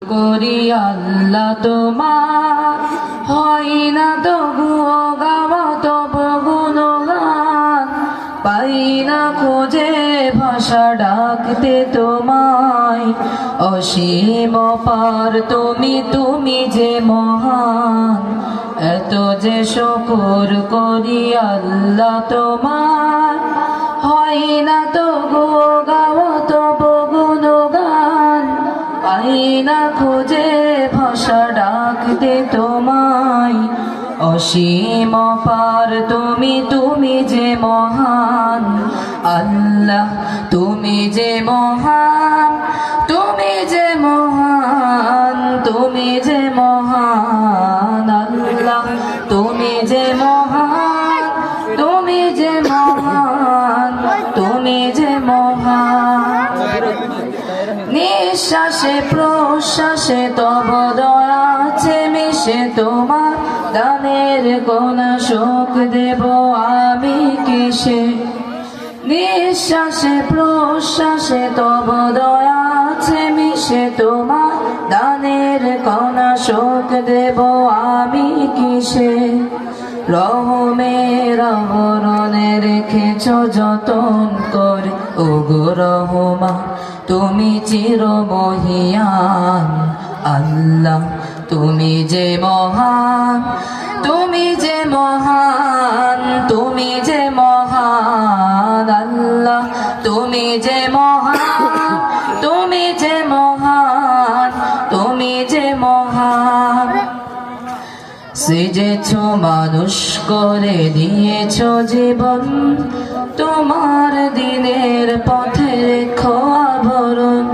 করি আল্লাহ তোমার হয় না তবুও গাওয়া তবু গুণগান পাই না খোঁজে ভাষা ডাকতে তোমায় অসীম পার তুমি যে মহান এত যে শুকর করি আল্লাহ তোমার হয় না তবুও গাওয়া তবু গুণগান পাই না খোঁজে ভাষা ডাকতে তোমায় অসীম পার তুমি যে মহান আল্লাহ তুমি যে মহান তুমি যে মহান তুমি যে মহান আল্লাহ তুমি যে মহান তুমি যে মহান তুমি যে মহান নিঃশ্বাসে প্রশ্বাসে তব দয়া আছে মিশে তোমার দানের কোনা শোক দেব আমি কিসে নিঃশ্বাসে প্রশ্বাসে তব দয়া আছে মিশে তোমার দানের কোনা শোক দেব আমি কিসে রহমের আবরণে রেখেছ যতন করে ওগো রহমান তুমি চিরমহিয়ান আল্লাহ তুমি যে মহান তুমি যে মহান তুমি যে মহান আল্লাহ তুমি যে মহান তুমি যে মহান তুমি যে মহান সেজেছ মানুষ করে দিয়েছ জীবন তোমার দিনের পথে রেখো আবরণ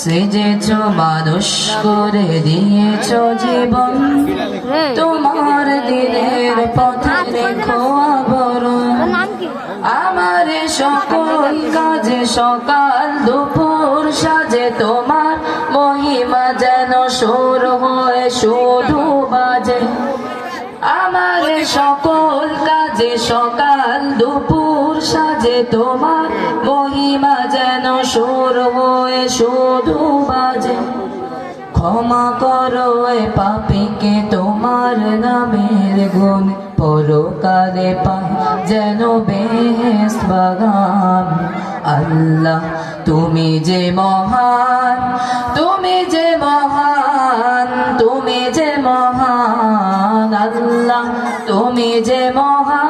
সেজেছ মানুষ করে দিয়েছ জীবন তোমার দিনের পথে রেখো আবরণ আমার সকল কাজে সকাল দুপুর সাজে তোমার মহিমা যেন সুর হয়ে শুধু বাজে আমার সকল কাজে সকাল দুপুর সাজে তোমার মহিমা যেন সুর হয়ে শুধু বাজে ক্ষমা করো এ পাপীকে তোমার নামের গুণ পরকালে পায় যেন বেহেশত বাগান আল্লাহ তুমি যে মহান তুমি যে মহান তুমি যে মহান আল্লাহ তুমি যে মহান